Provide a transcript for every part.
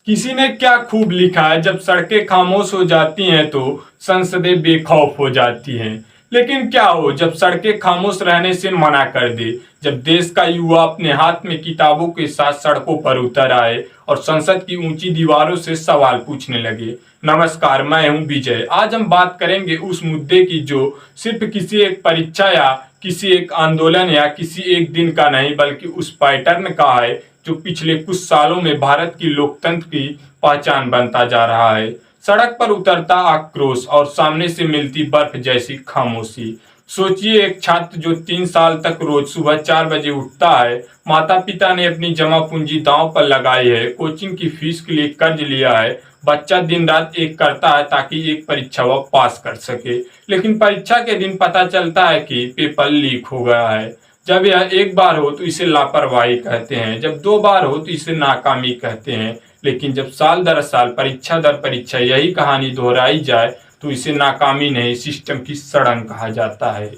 किसी ने क्या खूब लिखा है, जब सड़कें खामोश हो जाती हैं तो संसदें बेखौफ हो जाती हैं। लेकिन क्या हो जब सड़कें खामोश रहने से मना कर दे, जब देश का युवा अपने हाथ में किताबों के साथ सड़कों पर उतर आए और संसद की ऊंची दीवारों से सवाल पूछने लगे। नमस्कार, मैं हूं विजय। आज हम बात करेंगे उस मुद्दे की जो सिर्फ किसी एक परीक्षा या किसी एक आंदोलन या किसी एक दिन का नहीं, बल्कि उस पैटर्न का है जो पिछले कुछ सालों में भारत की लोकतंत्र की पहचान बनता जा रहा है। सड़क पर उतरता आक्रोश और सामने से मिलती बर्फ जैसी खामोशी। सोचिए, एक छात्र जो 3 साल तक रोज सुबह 4 बजे उठता है, माता पिता ने अपनी जमा पूंजी दांव पर लगाई है, कोचिंग की फीस के लिए कर्ज लिया है, बच्चा दिन रात एक करता है ताकि एक परीक्षा वह पास कर सके। लेकिन परीक्षा के दिन पता चलता है कि पेपर लीक हो गया है। जब यह एक बार हो तो इसे लापरवाही कहते हैं, जब 2 बार हो तो इसे नाकामी कहते हैं, लेकिन जब साल दर साल परीक्षा दर परीक्षा यही कहानी दोहराई जाए तो इसे नाकामी नहीं, सिस्टम की सड़न कहा जाता है।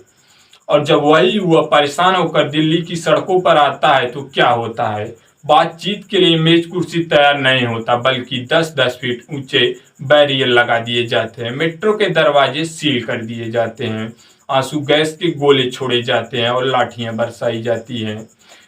और जब वही युवा परेशान होकर दिल्ली की सड़कों पर आता है तो क्या होता है? बातचीत के लिए मेज कुर्सी तैयार नहीं होता, बल्कि 10-10 फीट ऊंचे बैरियर लगा दिए जाते हैं, मेट्रो के दरवाजे सील कर दिए जाते हैं, आंसू गैस के गोले छोड़े जाते हैं और लाठियां बरसाई जाती हैं।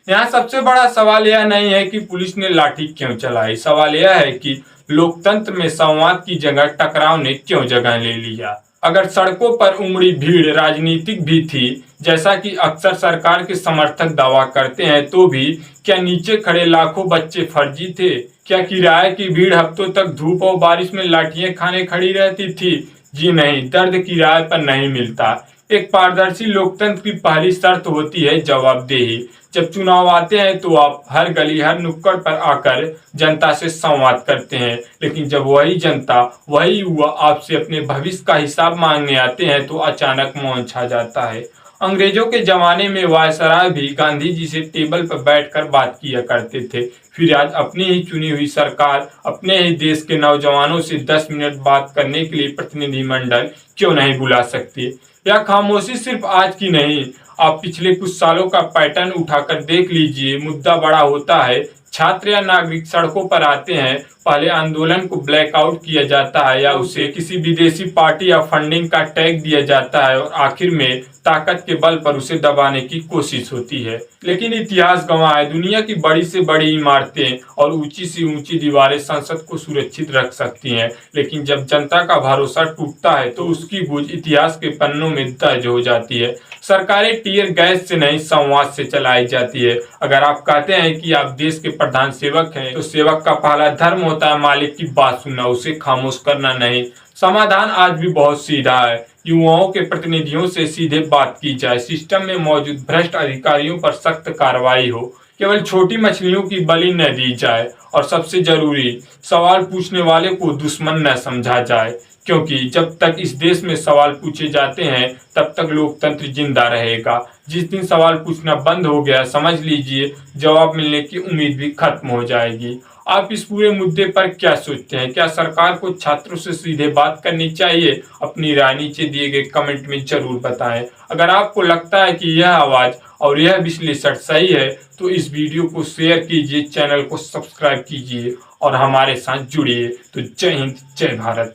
यहाँ सबसे बड़ा सवाल यह नहीं है कि पुलिस ने लाठी क्यों चलाई, सवाल यह है कि लोकतंत्र में संवाद की जगह टकराव ने क्यों जगह ले लिया। अगर सड़कों पर उमड़ी भीड़ राजनीतिक भी थी, जैसा कि अक्सर सरकार के समर्थक दावा करते हैं, तो भी क्या नीचे खड़े लाखों बच्चे फर्जी थे? क्या किराए की भीड़ हफ्तों तक धूप और बारिश में लाठियां खाने खड़ी रहती थी? जी नहीं, दर्द किराए पर नहीं मिलता। एक पारदर्शी लोकतंत्र की पहली शर्त होती है जवाबदेही। जब चुनाव आते हैं तो आप हर गली हर नुक्कड़ पर आकर जनता से संवाद करते हैं, लेकिन जब वही जनता वही युवा आपसे अपने भविष्य का हिसाब मांगने आते हैं तो अचानक मौन छा जाता है। अंग्रेजों के जमाने में वायसराय भी गांधी जी से टेबल पर बैठकर बात किया करते थे, फिर आज अपनी ही चुनी हुई सरकार अपने ही देश के नौजवानों से 10 मिनट बात करने के लिए प्रतिनिधिमंडल क्यों नहीं बुला सकती? यह खामोशी सिर्फ आज की नहीं, आप पिछले कुछ सालों का पैटर्न उठाकर देख लीजिए। मुद्दा बड़ा होता है, छात्र या नागरिक सड़कों पर आते हैं, पहले आंदोलन को ब्लैकआउट किया जाता है या उसे किसी विदेशी पार्टी या फंडिंग का टैग दिया जाता है और आखिर में ताकत के बल पर उसे दबाने की कोशिश होती है। लेकिन इतिहास गवाह है, दुनिया की बड़ी से बड़ी इमारतें और ऊंची से ऊंची दीवारें संसद को सुरक्षित रख सकती हैं, लेकिन जब जनता का भरोसा टूटता है तो उसकी गूंज इतिहास के पन्नों में दर्ज हो जाती है। सरकारें टीयर गैस से नहीं, संवाद से चलाई जाती है। अगर आप कहते हैं कि आप देश के प्रधान सेवक हैं, तो सेवक का पहला धर्म होता है मालिक की बात सुनना, उसे खामोश करना नहीं। समाधान आज भी बहुत सीधा है, युवाओं के प्रतिनिधियों से सीधे बात की जाए, सिस्टम में मौजूद भ्रष्ट अधिकारियों पर सख्त कार्रवाई हो, केवल छोटी मछलियों की बलि न दी जाए, और सबसे जरूरी, सवाल पूछने वाले को दुश्मन न समझा जाए, क्योंकि जब तक इस देश में सवाल पूछे जाते हैं तब तक लोकतंत्र जिंदा रहेगा। जिस दिन सवाल पूछना बंद हो गया, समझ लीजिए जवाब मिलने की उम्मीद भी खत्म हो जाएगी। आप इस पूरे मुद्दे पर क्या सोचते हैं? क्या सरकार को छात्रों से सीधे बात करनी चाहिए? अपनी राय नीचे दिए गए कमेंट में जरूर बताएं। अगर आपको लगता है कि यह आवाज और यह विश्लेषण सही है तो इस वीडियो को शेयर कीजिए, चैनल को सब्सक्राइब कीजिए और हमारे साथ जुड़िए। तो जय हिंद, जय भारत।